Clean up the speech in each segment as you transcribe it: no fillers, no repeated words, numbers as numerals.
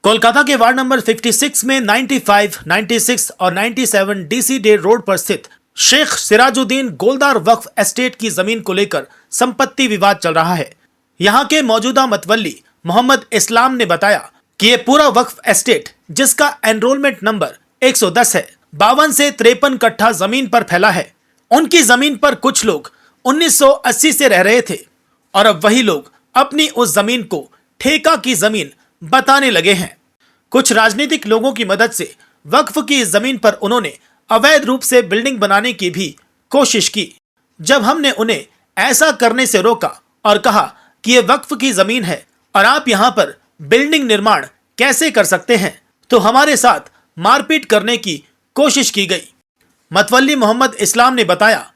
कोलकाता के ward number 56 में 95, 96 और 97 डीसी डे रोड पर स्थित शेख सिराजुद्दीन गोलदार वक्फ एस्टेट की जमीन को लेकर संपत्ति विवाद चल रहा है। यहां के मौजूदा मतवल्ली मोहम्मद इस्लाम ने बताया कि ये पूरा वक्फ एस्टेट, जिसका एनरोलमेंट नंबर 110 है, 52 से 53 कट्ठा जमीन पर फैला है। उनकी जमीन पर कुछ लोग 1980 से रह रहे थे और अब वही लोग अपनी उस जमीन को ठेका की जमीन बताने लगे हैं। कुछ राजनीतिक लोगों की मदद से वक्फ की इस जमीन पर उन्होंने अवैध रूप से बिल्डिंग बनाने की भी कोशिश की। जब हमने उन्हें ऐसा करने से रोका और कहा कि ये वक्फ की जमीन है और आप यहाँ पर बिल्डिंग निर्माण कैसे कर सकते हैं, तो हमारे साथ मारपीट करने की कोशिश की गई। मतवल्ली मोहम्मद इस्लाम ने बताया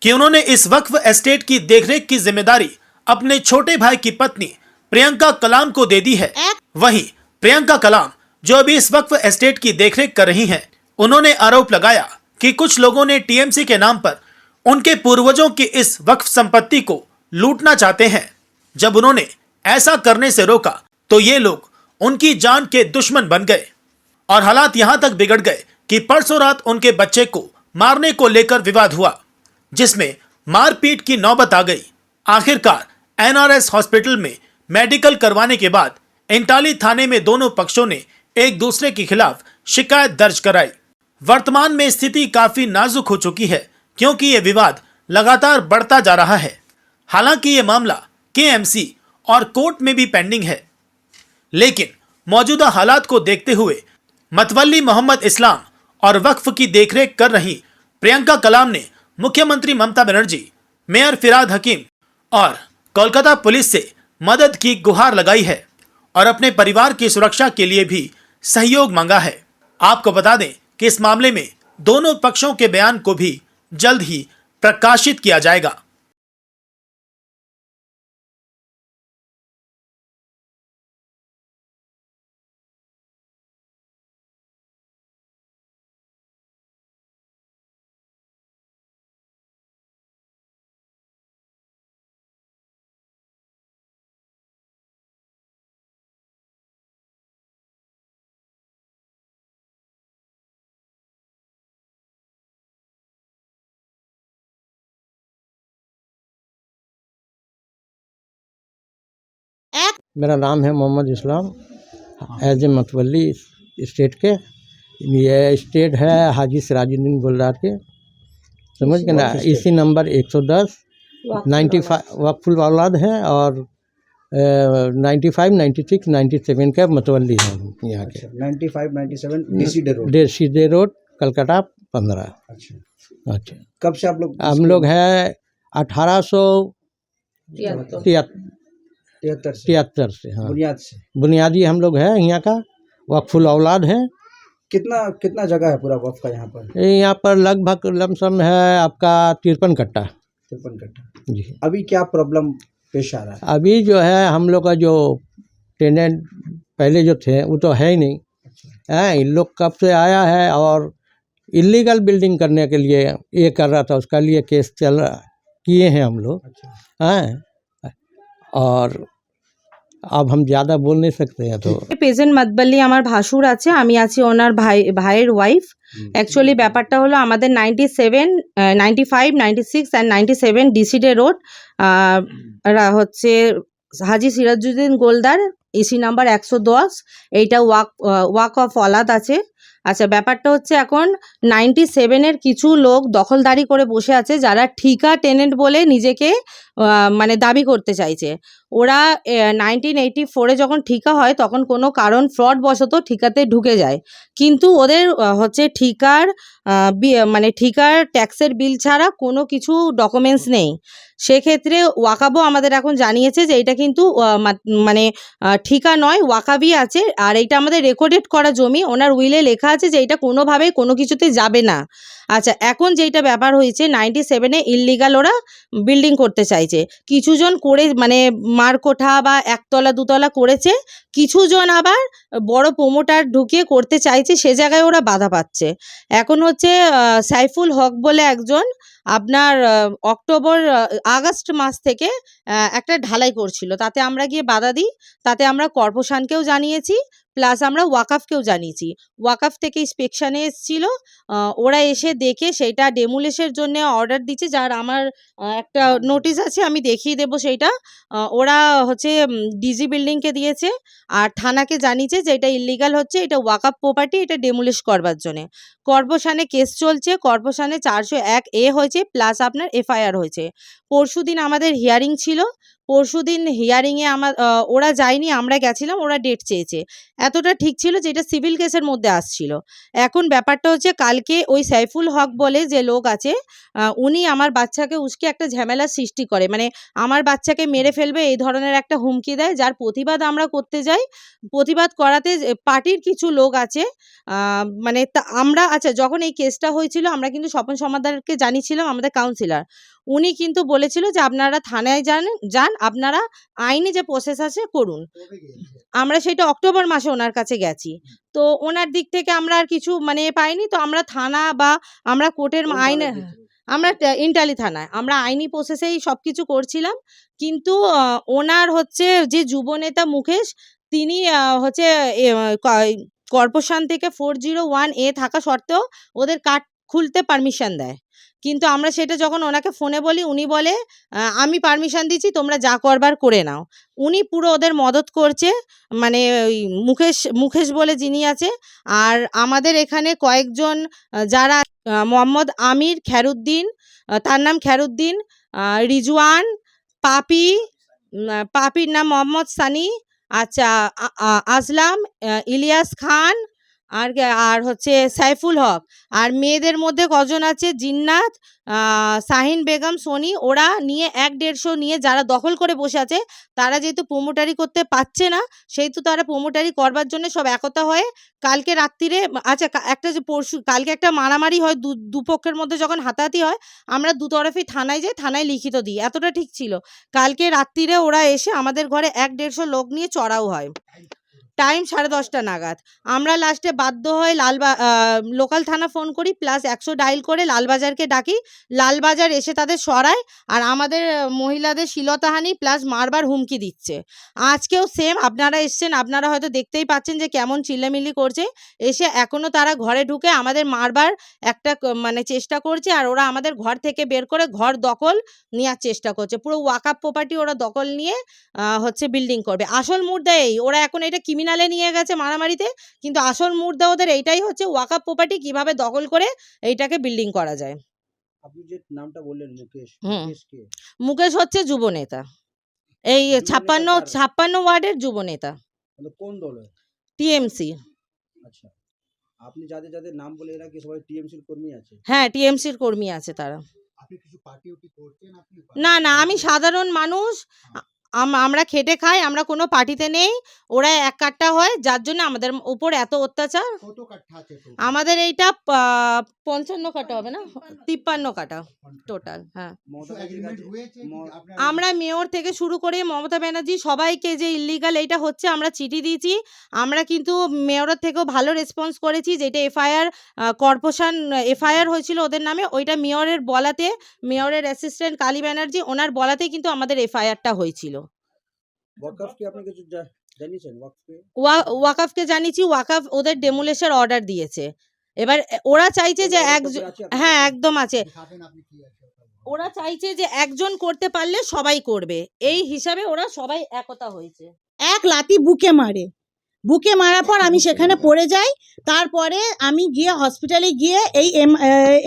कि उन्होंने इस वक्फ एस्टेट की देखरेख की जिम्मेदारी अपने छोटे भाई की पत्नी प्रियंका कलाम को दे दी है। वहीं प्रियंका कलाम, जो अभी इस वक्फ एस्टेट की देखरेख कर रही हैं, उन्होंने आरोप लगाया कि कुछ लोगों ने टीएमसी के नाम पर उनके पूर्वजों की इस वक्फ संपत्ति को लूटना चाहते हैं। जब उन्होंने ऐसा करने से रोका तो ये लोग उनकी जान के दुश्मन बन गए और हालात यहां तक बिगड़ गए कि परसों रात उनके बच्चे को मारने को लेकर विवाद हुआ, जिसमें मारपीट की नौबत आ गई। आखिरकार एनआरएस हॉस्पिटल में मेडिकल करवाने के बाद इंटाली थाने में दोनों पक्षों ने एक दूसरे के खिलाफ शिकायत दर्ज कराई। वर्तमान में स्थिति काफी नाजुक हो चुकी है, क्योंकि यह विवाद लगातार बढ़ता जा रहा है। हालांकि यह मामला केएमसी और कोर्ट में भी पेंडिंग है, लेकिन मौजूदा हालात को देखते हुए मतवल्ली मोहम्मद इस्लाम और वक्फ की देखरेख कर रही प्रियंका कलाम ने मुख्यमंत्री ममता बनर्जी, मेयर फिरहाद हकीम और कोलकाता पुलिस से मदद की गुहार लगाई है और अपने परिवार की सुरक्षा के लिए भी सहयोग मांगा है। आपको बता दें कि इस मामले में दोनों पक्षों के बयान को भी जल्द ही प्रकाशित किया जाएगा। मेरा नाम है मोहम्मद इस्लाम, एज ए मतवली स्टेट के। ये स्टेट है हाजी सिराजुद्दीन गोलदार के, समझ गए ना। इसी नंबर 110 95 वक्फुल औलाद है और 95, 96, 97 के मतवली हैं यहाँ के। 95, 97 डीसी डे रोड कलकत्ता 15। अच्छा, कब से आप लोग हम लोग है 1873 से। हाँ, बुनियाद से बुनियादी हम लोग है यहाँ का, वक्फुल औलाद है। कितना जगह है पूरा वक्फ का यहाँ पर? यहाँ पर लगभग लमसम है आपका 53 कट्टा। 53 कट्टा जी। अभी क्या प्रॉब्लम पेश आ रहा है? अभी जो है हम लोग का जो टेनेंट पहले जो थे वो तो है ही नहीं है। इन लोग कब से आया है और इलीगल बिल्डिंग करने के लिए ये कर रहा था, उसका लिए केस चल रहा किए हैं हम लोग हैं। और अब हम ज़्यादा बोल नहीं सकते हैं। तो প্রেজেন্ট মাতবাল্লি আমার ভাসুর আছে, আমি আছি ওনার ভাইয়ের ওয়াইফ। অ্যাকচুয়ালি ব্যাপারটা হলো আমাদের 97, 95, 96 অ্যান্ড 97 ডিসিডে রোড হচ্ছে হাজি সিরাজুদ্দিন গোলদার, ইসি নাম্বার 110। এইটা ওয়াক অফ অলাদ আছে। আচ্ছা, ব্যাপারটা হচ্ছে এখন 97-এর কিছু লোক দখলদারি করে বসে আছে, যারা ঠিকা টেনেন্ট বলে নিজেকে মানে দাবি করতে চাইছে। ওরা 1984-এ যখন ঠিকা হয় তখন কোনো কারণ ফ্রড বশত ঠিকাতে ঢুকে যায়, কিন্তু ওদের হচ্ছে ঠিকার মানে ঠিকার ট্যাক্সের বিল ছাড়া কোনো কিছু ডকুমেন্টস নেই। সেক্ষেত্রে ওয়াকাবও আমাদের এখন জানিয়েছে যে এটা কিন্তু মানে ঠিকা নয়, ওয়াকাবি আছে। আর এইটা আমাদের রেকর্ডেড করা জমি, ওনার উইলে লেখা আছে যে এটা কোনোভাবেই কোনো কিছুতে যাবে না। আচ্ছা, এখন যেইটা ব্যাপার হয়েছে 97-এ ইললিগাল ওরা বিল্ডিং করতে চাইছে। কিছুজন করে মানে মারকোঠা বা একতলা দুতলা করেছে, কিছুজন আবার বড় প্রমোটার ঢুকিয়ে করতে চাইছে, সে জায়গায় ওরা বাধা পাচ্ছে। এখন হচ্ছে সাইফুল হক বলে একজন আপনার আগস্ট মাস থেকে একটা ঢালাই করছিল, তাতে আমরা গিয়ে বাধা দিই, তাতে আমরা কর্পোরেশনকেও জানিয়েছি, প্লাস আমরা ওয়াকাফকেও জানিয়েছি। ওয়াকাফ থেকে ইন্সপেকশনে এসেছিল, ওরা এসে দেখে সেইটা ডেমোলিশের জন্য অর্ডার দিচ্ছে, যার আমার একটা নোটিশ আছে, আমি দেখিয়ে দেবো সেইটা। ওরা হচ্ছে ডিজি বিল্ডিংকে দিয়েছে আর থানাকে জানিয়েছে যে এটা ইল্লিগাল হচ্ছে, এটা ওয়াকাফ প্রপার্টি, এটা ডেমোলিশ করবার জন্যে। কর্পোরেশনে কেস চলছে, কর্পোরেশনে 401A হয়েছে, প্লাস আপনার এফআইআর হয়েছে। পরশুদিন আমাদের হিয়ারিং ছিল, পরশুদিন হিয়ারিংয়ে ওরা যায়নি, আমরা গেছিলাম, ওরা ডেট চেয়েছে। এতটা ঠিক ছিল যে এটা সিভিল কেসের মধ্যে আসছিল। এখন ব্যাপারটা হচ্ছে কালকে ওই সাইফুল হক বলে যে লোক আছে, উনি আমার বাচ্চাকে উস্কে একটা ঝামেলার সৃষ্টি করে, মানে আমার বাচ্চাকে মেরে ফেলবে এই ধরনের একটা হুমকি দেয়, যার প্রতিবাদ আমরা করতে যাই। প্রতিবাদ করাতে পার্টির কিছু লোক আছে, মানে আমরা আচ্ছা যখন এই কেসটা হয়েছিল আমরা কিন্তু স্বপন সমাদ্দারকে জানিয়েছিলাম, আমাদের কাউন্সিলর। উনি কিন্তু বলেছিল যে আপনারা থানায় যান, আপনারা আইনি যে প্রসেস আছে করুন। আমরা সেটা অক্টোবর মাসে ওনার কাছে গেছি, তো ওনার দিক থেকে আমরা আর কিছু মানে পাইনি, তো আমরা থানা বা আমরা কোর্টের আইনে, আমরা ইন্টালি থানায় আমরা আইনি প্রসেসেই সব কিছু করছিলাম। কিন্তু ওনার হচ্ছে যে যুবনেতা মুকেশ, তিনি হচ্ছে কর্পোরেশন থেকে 401A থাকা সত্ত্বেও ওদের কার্ড খুলতে পারমিশন দেয়। কিন্তু আমরা সেটা যখন ওনাকে ফোনে বলি, উনি বলে আমি পারমিশন দিচ্ছি, তোমরা যা করবার করে নাও। উনি পুরো ওদের মদত করছে, মানে ওই মুকেশ বলে যিনি আছে। আর আমাদের এখানে কয়েকজন যারা মোহাম্মদ আমির, খেরুদ্দিন, তার নাম খেরুদ্দিন, রিজওয়ান, পাপির নাম মোহাম্মদ সানি, আচ্ছা আসলাম, ইলিয়াস খান, আর হচ্ছে সাইফুল হক। আর মেয়েদের মধ্যে কজন আছে, জিন্নাত, শাহিন বেগম, সোনি, ওরা নিয়ে 1-150 নিয়ে যারা দখল করে বসে আছে, তারা যেহেতু প্রোমোটারি করতে পারছে না, সেহেতু তারা প্রোমোটারি করবার জন্য সব একতা হয়ে কালকে রাত্রিরে, আচ্ছা একটা যে কালকে একটা মারামারি হয়, দুপক্ষের মধ্যে যখন হাতাহাতি হয়, আমরা দুতরফেই থানায় যাই, থানায় লিখিত দিই, এতটা ঠিক ছিল। কালকে রাত্রিরে ওরা এসে আমাদের ঘরে 1-150 লোক নিয়ে চড়াও হয়, টাইম 10:30 নাগাদ। আমরা লাস্টে বাধ্য হয়ে লোকাল থানা ফোন করি, প্লাস 100 ডাইল করে লালবাজারকে ডাকি, লালবাজার এসে তাদের সরায়, আর আমাদের মহিলাদের শিলতাহানি প্লাস মারবার হুমকি দিচ্ছে। আজকেও সেম, আপনারা এসছেন, আপনারা হয়তো দেখতেই পাচ্ছেন যে কেমন চিল্লামিল্লি করছে। এসে এখনও তারা ঘরে ঢুকে আমাদের মারবার একটা মানে চেষ্টা করছে, আর ওরা আমাদের ঘর থেকে বের করে ঘর দখল নেওয়ার চেষ্টা করছে। পুরো ওয়াকাফ প্রপার্টি ওরা দখল নিয়ে হচ্ছে বিল্ডিং করবে। আসল মুদ্রা এই, ওরা এখন এটা ক্রিমিনালে নিয়ে গেছে মারামারিতে, কিন্তু আসল মুদ্রা ওদের এইটাই হচ্ছে ওয়াকাফ প্রপার্টি কিভাবে দখল করে এইটাকে বিল্ডিং করা যায়। আপনি যে নামটা বললেন মুকেশ, হুম। মুকেশ কে? মুকেশ হচ্ছে যুবনেতা, এই যুবনেতা 56 ওয়ার্ডের যুবনেতা, মানে কোন দলের? টিএমসি। আচ্ছা, আপনি যাদের যাদের নাম বলে এরা কি সবাই টিএমসির কর্মী আছে? হ্যাঁ, টিএমসির কর্মী আছে তারা। আপনি কিছু পার্টি উটি করছেন? আপনি না না, আমি সাধারণ মানুষ, আমরা খেটে খাই, আমরা কোনো পার্টিতে নেই। ওরা এক কাট্টা হয়, যার জন্য আমাদের উপর এত অত্যাচার। কত কাঠা আছে total? আমাদের এইটা 55 কাটা হবে না, 53 কাটা টোটাল। হ্যাঁ, মমতা কিছু ব্যানার্জির agreement কাছে হয়েছে কি আপনার? আমরা মেয়র থেকে শুরু করে মমতা ব্যানার্জি সবাইকে যে ইল্লিগাল এইটা হচ্ছে আমরা চিঠি দিয়েছি। আমরা কিন্তু মেয়রের থেকেও ভালো রেসপন্স করেছি, যেটা এফআইআর কর্পোরেশন এফআইআর হয়েছিল ওদের নামে, ওইটা মেয়রের বলাতে, মেয়রের অ্যাসিস্ট্যান্ট কালী ব্যানার্জি ওনার বলাতেই কিন্তু আমাদের এফআইআরটা হয়েছিল। ওয়াকফকে আপনি কিছু জানিয়েছেন? ওয়াকফকে ওয়াকাফকে জানিয়েছি, ওয়াকাফ ওদের ডেমোলিশের অর্ডার দিয়েছে। এবার ওরা চাইছে যে হ্যাঁ একদম আছে, দেখাবেন আপনি কি আছে ওটা বলুন। ওরা চাইছে যে একজন করতে পারলে সবাই করবে, এই হিসাবে ওরা সবাই একতা হয়েছে। এক লাথি বুকে মারে, বুকে মারার পর আমি সেখানে পড়ে যাই। তারপরে আমি গিয়ে হসপিটালে গিয়ে এই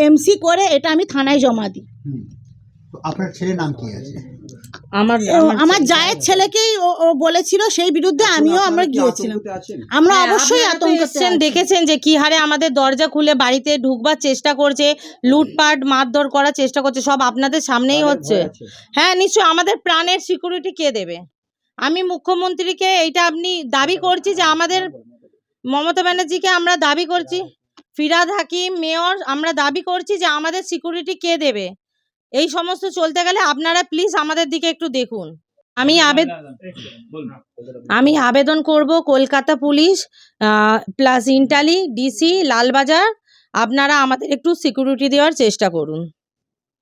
এমসি করে এটা আমি থানায় জমা দিই। তো আপনার ছেলের নাম কি আছে? আমার জায়ের ছেলেকেই ও বলেছিল, সেই বিরুদ্ধে আমিও আমরা আপনারা কি গিয়েছিলাম। আতঙ্কতে আছেন? আমরা হ্যাঁ, অবশ্যই আপনারা তো আতঙ্কে এসছেন, দেখেছেন যে কি হারে আমাদের দরজা খুলে বাড়িতে ঢুকবার চেষ্টা করছে, লুটপাট মারধর করার চেষ্টা করছে, সব আপনাদের সামনেই তাদের হচ্ছে। ভয় আছে? হ্যাঁ নিশ্চয়, আমাদের প্রাণের সিকিউরিটি কে দেবে? আমি মুখ্যমন্ত্রীকে এইটা আপনি দাবি করছি যে আমাদের মমতা ব্যানার্জিকে আমরা দাবি করছি, ফিরহাদ হাকিম মেয়র, আমরা দাবি করছি যে আমাদের সিকিউরিটি কে দেবে? এই সমস্ত চলতে গেলে আপনারা প্লিজ আমাদের দিকে একটু দেখুন। আমি আবেদন করব Kolkata police plus Entally DC Lalbazar, আপনারা আমাদের একটু সিকিউরিটি দেওয়ার চেষ্টা করুন,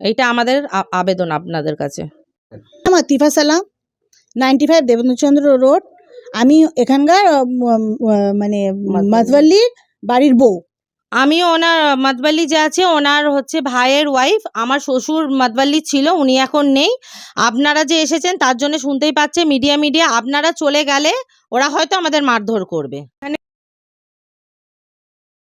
এইটা আমাদের আবেদন আপনাদের কাছে। আমার তিফা সালাম, 95 দেবেন্দ্রচন্দ্র রোড। আমি এখানকার মানে মাতওয়াল্লির বাড়ির বউ। আমিও ওনার মাতবাল্লি যে আছে ওনার হচ্ছে ভাইয়ের ওয়াইফ। আমার শ্বশুর মাতবাল্লি ছিল, উনি এখন নেই। আপনারা যে এসেছেন তার জন্য শুনতেই পাচ্ছে মিডিয়া, আপনারা চলে গেলে ওরা হয়তো আমাদের মারধর করবে।